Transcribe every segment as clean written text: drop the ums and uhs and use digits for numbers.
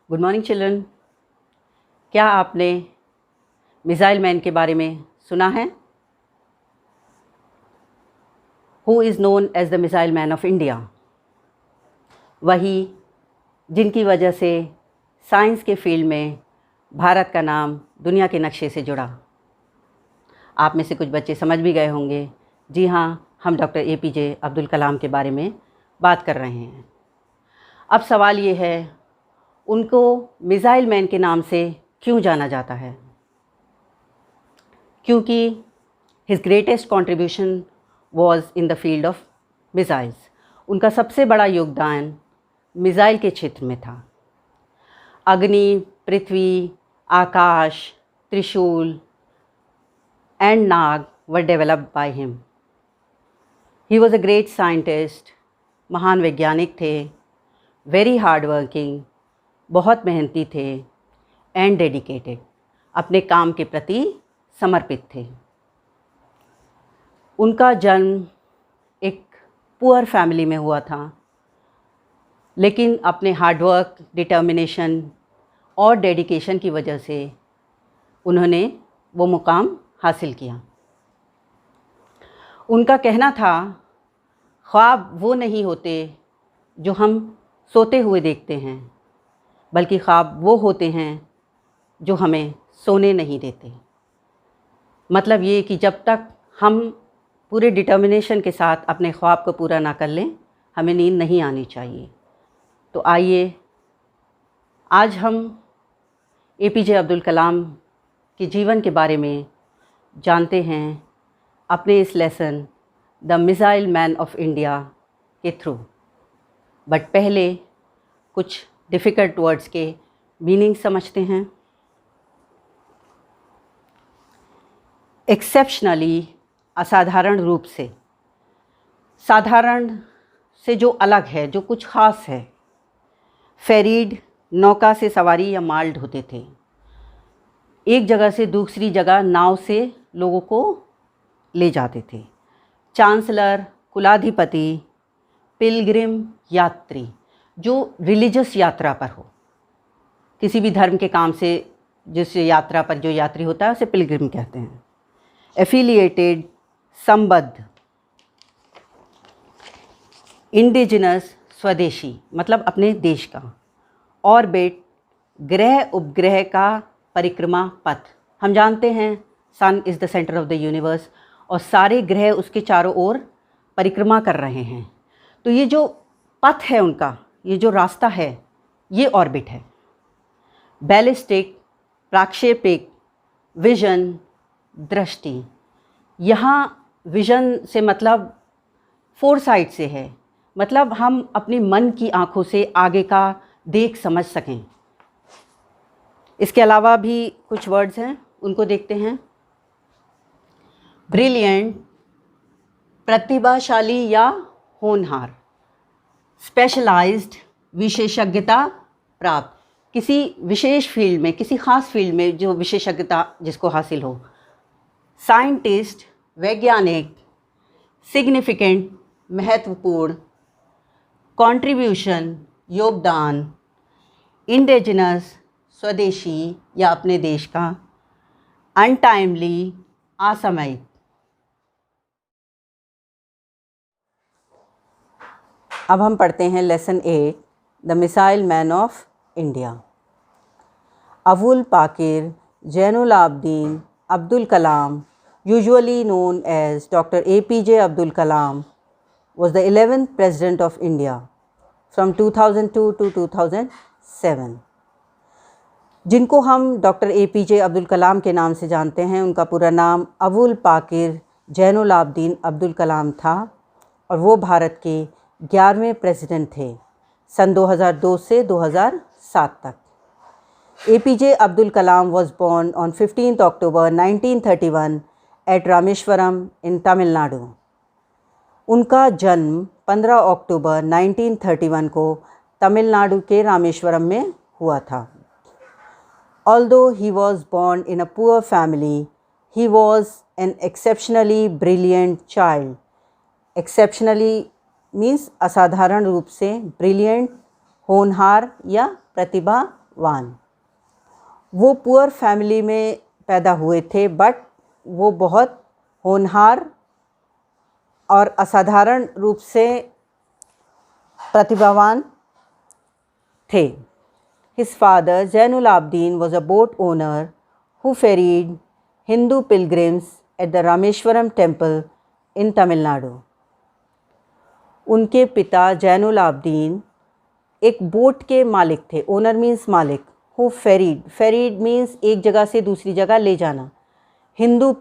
Good morning children. क्या आपने missile man के बारे में सुना है? Who is known as the missile man of India. वही जिनकी वजह से साइंस के फील्ड में भारत का नाम दुनिया के नक्शे से जुड़ा। आप में से कुछ बच्चे समझ भी गए होंगे, जी हाँ, हम डॉक्टर APJ अब्दुल कलाम के बारे में बात कर रहे हैं। अब सवाल ये है, उनको मिसाइल मैन के नाम से क्यों जाना जाता है? क्योंकि his greatest contribution was in the field of missiles. उनका सबसे बड़ा योगदान मिसाइल के क्षेत्र में था। अग्नि, पृथ्वी, आकाश, त्रिशूल and Nag were developed by him. He was a great scientist, महान वैज्ञानिक थे, वेरी हार्ड वर्किंग, बहुत मेहनती थे, एंड डेडिकेटेड, अपने काम के प्रति समर्पित थे। उनका जन्म एक पुअर फैमिली में हुआ था, लेकिन अपने हार्डवर्क, डिटर्मिनेशन और डेडिकेशन की वजह से उन्होंने वो मुकाम हासिल किया। उनका कहना था, ख्वाब वो नहीं होते जो हम सोते हुए देखते हैं, बल्कि ख्वाब वो होते हैं जो हमें सोने नहीं देते। मतलब ये कि जब तक हम पूरे डिटर्मिनेशन के साथ अपने ख्वाब को पूरा ना कर लें, हमें नींद नहीं आनी चाहिए। तो आइए आज हम APJ अब्दुल कलाम के जीवन के बारे में जानते हैं अपने इस lesson the missile man of India के थ्रू। बट पहले कुछ डिफ़िकल्ट वर्ड्स के मीनिंग समझते हैं। एक्सेप्शनली, असाधारण रूप से, साधारण से जो अलग है, जो कुछ ख़ास है। फेरीड, नौका से सवारी या माल्ड होते थे, एक जगह से दूसरी जगह नाव से लोगों को ले जाते थे। चांसलर, कुलाधिपति, पिलग्रिम, यात्री, जो रिलीजियस यात्रा पर हो, किसी भी धर्म के काम से जिस यात्रा पर जो यात्री होता है उसे पिलग्रिम कहते हैं। एफिलिएटेड, संबद्ध। इंडिजिनस, स्वदेशी, मतलब अपने देश का। ऑर्बिट, ग्रह उपग्रह का परिक्रमा पथ। हम जानते हैं sun is the centre of the universe और सारे ग्रह उसके चारों ओर परिक्रमा कर रहे हैं। तो ये जो पथ है उनका, ये जो रास्ता है, ये ऑर्बिट है। बैलिस्टिक, प्रक्षेपिक, विजन, दृष्टि। यहाँ विजन से मतलब फोरसाइट से है, मतलब हम अपने मन की आँखों से आगे का देख समझ सकें। इसके अलावा भी कुछ वर्ड्स हैं, उनको देखते हैं। ब्रिलियंट, प्रतिभाशाली या होनहार। स्पेशलाइज्ड, विशेषज्ञता प्राप्त, किसी विशेष फील्ड में, किसी ख़ास फील्ड में जो विशेषज्ञता जिसको हासिल हो। साइंटिस्ट, वैज्ञानिक। सिग्निफिकेंट, महत्वपूर्ण। कंट्रीब्यूशन, योगदान। इंडिजिनस, स्वदेशी या अपने देश का। अनटाइमली, असामयिक। अब हम पढ़ते हैं lesson 8, the missile man of India. Abul Pakir Zainul Abedin Abdul Kalam, usually known as Dr. APJ Abdul Kalam, was the 11th President of India from 2002 to 2007। जिनको हम डॉक्टर APJ अब्दुल कलाम के नाम से जानते हैं, उनका पूरा नाम अबुल पाकिर जैनुल आबदीन अब्दुल कलाम था और वो भारत के 11वें प्रेसिडेंट थे सन 2002 से 2007 तक। APJ Abdul Kalam was born on 15th October 1931 at Rameshwaram in Tamil Nadu। उनका जन्म 15 अक्टूबर 1931 को तमिलनाडु के रामेश्वरम में हुआ था। Although he was born in a poor family, he was an exceptionally brilliant child। Exceptionally means असाधारण रूप से, brilliant होनहार या प्रतिभा वान। वो पुअर फैमिली में पैदा हुए थे, बट वो बहुत होनहार और असाधारण रूप से प्रतिभावान थे। His father, Zainul Abidin, was a boat owner who ferried Hindu pilgrims at the Rameshwaram temple in Tamil Nadu. उनके पिता जैनुल आबदीन एक बोट के मालिक थे। ओनर मीन्स मालिक। हु फेरीड मीन्स एक जगह से दूसरी जगह ले जाना। हिंदू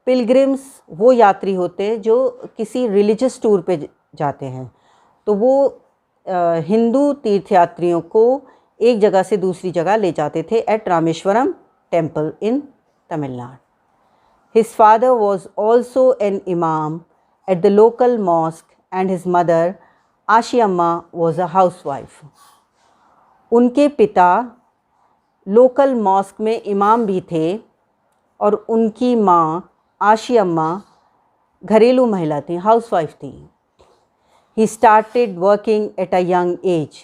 पिलग्रिम्स वो यात्री होते हैं जो किसी रिलीजियस टूर पे जाते हैं, तो वो हिंदू तीर्थयात्रियों को एक जगह से दूसरी जगह ले जाते थे at Rameswaram temple in Tamil Nadu. His father was also an imam at the local mosque and his mother Ashi Amma was a housewife. उनके पिता लोकल मॉस्क में इमाम भी थे और उनकी माँ आशी अम्मा घरेलू महिला थी, हाउसवाइफ थी। He started working at a young age.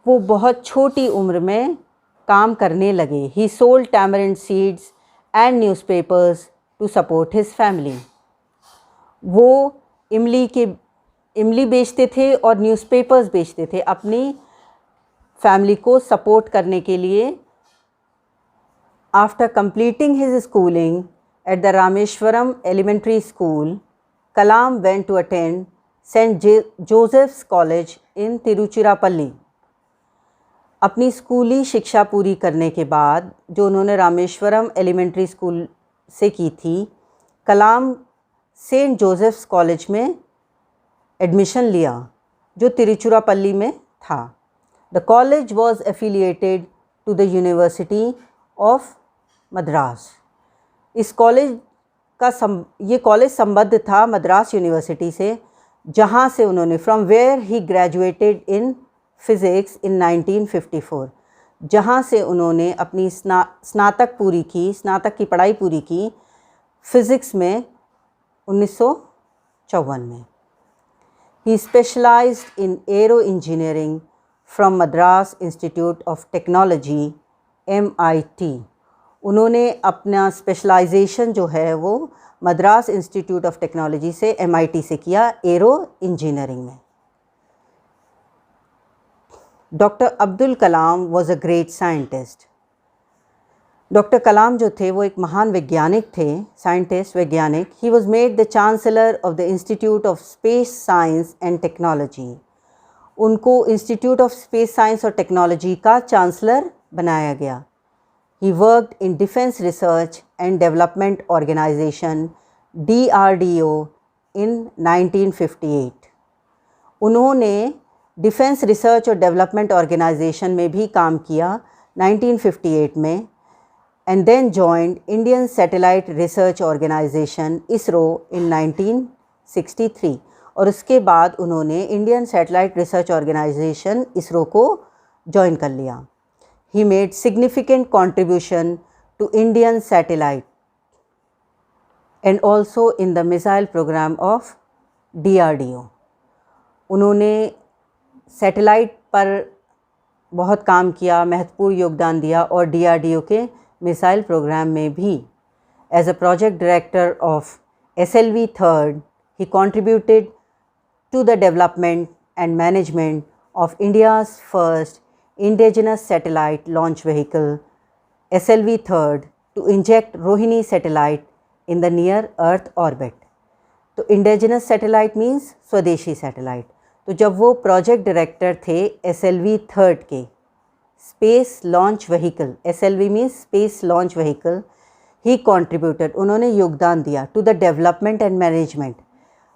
वो बहुत छोटी उम्र में काम करने लगे। He sold tamarind seeds and newspapers to support his family. वो इमली बेचते थे और न्यूज़पेपर्स बेचते थे अपनी फैमिली को सपोर्ट करने के लिए। After completing his schooling at the Rameswaram elementary school, Kalam went to attend Saint Joseph's College in Tiruchirappalli. अपनी स्कूली शिक्षा पूरी करने के बाद जो उन्होंने रामेश्वरम एलिमेंट्री स्कूल से की थी, कलाम सेंट जोसेफ्स कॉलेज में एडमिशन लिया जो तिरुचिरापल्ली में था। The college was affiliated to the University of Madras. इस कॉलेज का ये कॉलेज संबद्ध था मद्रास यूनिवर्सिटी से, जहाँ से उन्होंने from where he graduated in physics in 1954, जहाँ से उन्होंने अपनी स्नातक की पढ़ाई पूरी की फिज़िक्स में 1954 में। He specialised in aero engineering from Madras institute of technology MIT। उन्होंने अपना स्पेशलाइजेशन जो है वो मद्रास इंस्टीट्यूट ऑफ टेक्नोलॉजी से MIT से किया एरो इंजीनियरिंग में। Doctor Abdul Kalam was a great scientist. Doctor Kalam जो थे वो एक महान वैज्ञानिक थे, साइंटिस्ट, वैज्ञानिक। He was made the chancellor of the institute of space science and technology. उनको इंस्टीट्यूट ऑफ स्पेस साइंस और टेक्नोलॉजी का चांसलर बनाया गया। He worked in Defense Research and Development Organization DRDO in 1958। उन्होंने डिफेंस रिसर्च और development organisation में भी काम किया 1958 में, and then joined Indian satellite research organisation ISRO in 1963। और उसके बाद उन्होंने Indian satellite research organisation ISRO को ज्वाइन कर लिया। He made significant contribution to Indian satellite and also in the missile program of DRDO। उन्होंने सैटेलाइट पर बहुत काम किया, महत्वपूर्ण योगदान दिया और DRDO के मिसाइल प्रोग्राम में भी। As a project director of SLV-3, he contributed to the development and management of India's first indigenous satellite launch vehicle SLV-3 to inject Rohini satellite in the near earth orbit। तो indigenous satellite means स्वदेशी satellite. तो जब वो project director थे SLV-3 के space launch vehicle, SLV means space launch vehicle, he contributed, उन्होंने योगदान दिया to the development and management,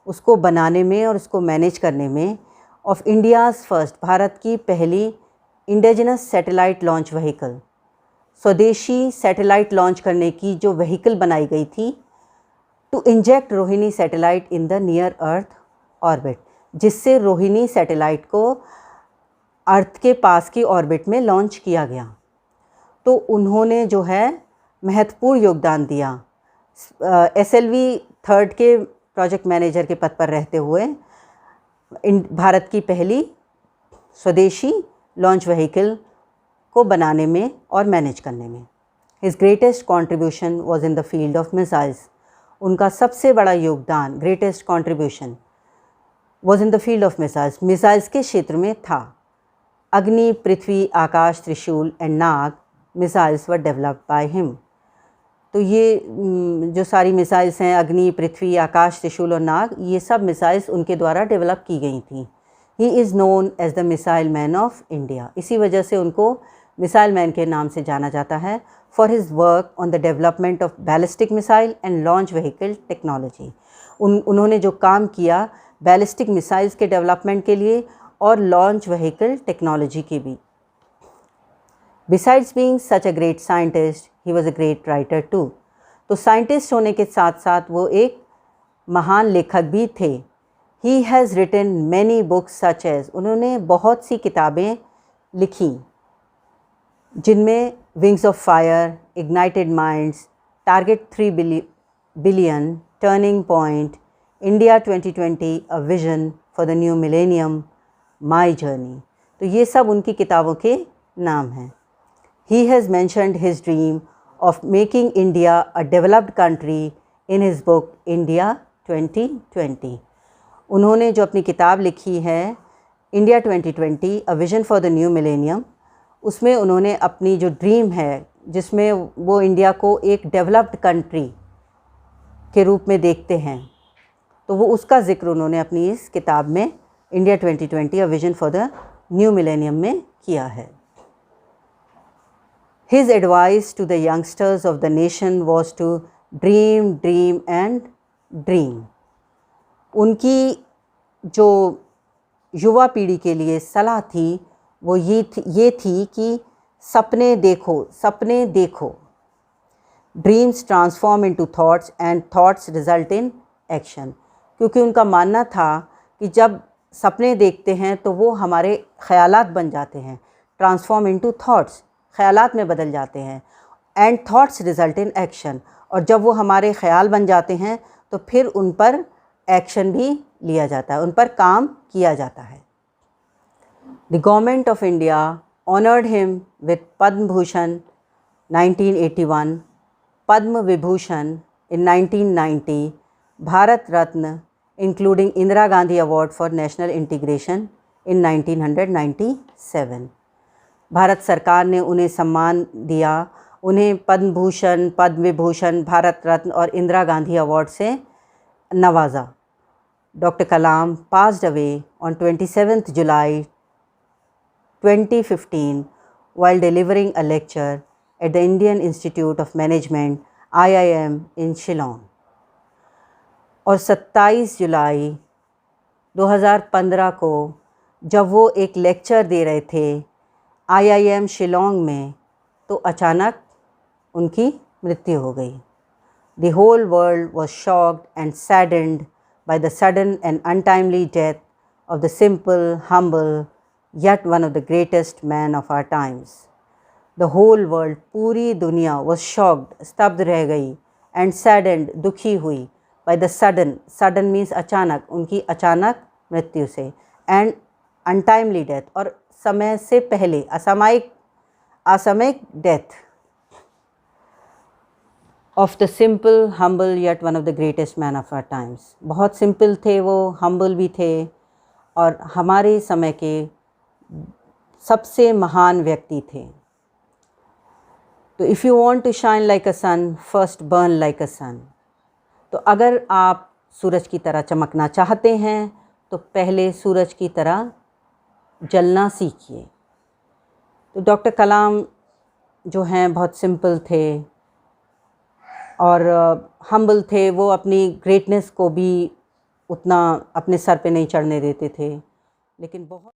उसको बनाने में और उसको मैनेज करने में, ऑफ इंडियाज़ फर्स्ट, भारत की पहली इंडिजिनस सैटेलाइट लॉन्च व्हीकल, स्वदेशी सैटेलाइट लॉन्च करने की जो व्हीकल बनाई गई थी, to inject Rohini satellite in the near earth orbit, जिससे रोहिणी सैटेलाइट को अर्थ के पास की ऑर्बिट में लॉन्च किया गया। तो उन्होंने जो है महत्वपूर्ण योगदान दिया SLV-3 के प्रोजेक्ट मैनेजर के पद पर रहते हुए भारत की पहली स्वदेशी लॉन्च व्हीकल को बनाने में और मैनेज करने में। His greatest contribution was in the field of missiles. उनका सबसे बड़ा योगदान, greatest contribution was in the field of missiles, missiles के क्षेत्र में था। अग्नि, पृथ्वी, आकाश, त्रिशूल and Nag missiles were developed by him. तो ये जो सारी मिसाइल्स हैं, अग्नि, पृथ्वी, आकाश, त्रिशूल और नाग, ये सब मिसाइल्स उनके द्वारा डेवलप की गई थी। He is known as the missile man of India. इसी वजह से उनको मिसाइल मैन के नाम से जाना जाता है। For his work on the development of ballistic missile and launch vehicle technology. उन्होंने जो काम किया बैलिस्टिक मिसाइल्स के डेवलपमेंट के लिए और लॉन्च व्हीकल टेक्नोलॉजी के भी। Besides being such a great scientist, he was a great writer too. तो साइंटिस्ट होने के साथ साथ वो एक महान लेखक भी थे। He has written many books such as, उन्होंने बहुत सी किताबें लिखी जिनमें Wings of Fire, Ignited Minds, Target 3 Billion, Turning Point, India 2020, A Vision for the New Millennium, My Journey। तो ये सब उनकी किताबों के नाम हैं। He has mentioned his dream of making India a developed country in his book India 2020। उन्होंने जो अपनी किताब लिखी है India 2020 A Vision for the New Millennium, उसमें उन्होंने अपनी जो ड्रीम है जिसमें वो इंडिया को एक डेवलप्ड कंट्री के रूप में देखते हैं, तो वो उसका ज़िक्र उन्होंने अपनी इस किताब में India 2020 A Vision for the New Millennium में किया है। His advice to the youngsters of the nation was to dream, dream and dream। उनकी जो युवा पीढ़ी के लिए सलाह थी वो ये थी कि सपने देखो, सपने देखो। Dreams transform into thoughts and thoughts result in action. क्योंकि उनका मानना था कि जब सपने देखते हैं तो वो हमारे ख़यालात बन जाते हैं, ट्रांसफॉर्म इनटू थॉट्स, ख़यालात में बदल जाते हैं, and thoughts result in action, और जब वो हमारे ख़याल बन जाते हैं तो फिर उन पर एक्शन भी लिया जाता है, उन पर काम किया जाता है। The government of India honoured him with Padma Bhushan 1981, Padma Vibhushan in 1990, Bharat Ratna including Indira Gandhi award for national integration in 1997। Bharat सरकार ने उन्हें सम्मान दिया, उन्हें पद्म भूषण, पद्म विभूषण, भारत रत्न और इंदिरा गांधी अवार्ड से नवाजा। Doctor Kalam passed away on 27th July 2015 while delivering a lecture at the Indian Institute of Management IIM in Shillong। और 27 जुलाई 2015 को जब वो एक लेक्चर दे रहे थे IIM शिलोंग में, तो अचानक उनकी मृत्यु हो गई। The whole world was shocked and saddened by the sudden and untimely death of the simple, humble, yet one of the greatest men of our times। The whole world, पूरी दुनिया was shocked, स्तब्ध रह गई, and saddened, दुखी हुई, by the sudden, sudden means अचानक, उनकी अचानक मृत्यु से, and untimely death, और समय से पहले असामयिक death of the simple, humble yet one of the greatest man of our times. बहुत सिंपल थे वो, हम्बल भी थे और हमारे समय के सबसे महान व्यक्ति थे। तो if you want to shine like a sun, first burn like a sun. तो अगर आप सूरज की तरह चमकना चाहते हैं तो पहले सूरज की तरह जलना सीखिए। तो डॉक्टर कलाम जो हैं बहुत सिंपल थे और हम्बल थे। वो अपनी ग्रेटनेस को भी उतना अपने सर पे नहीं चढ़ने देते थे, लेकिन बहुत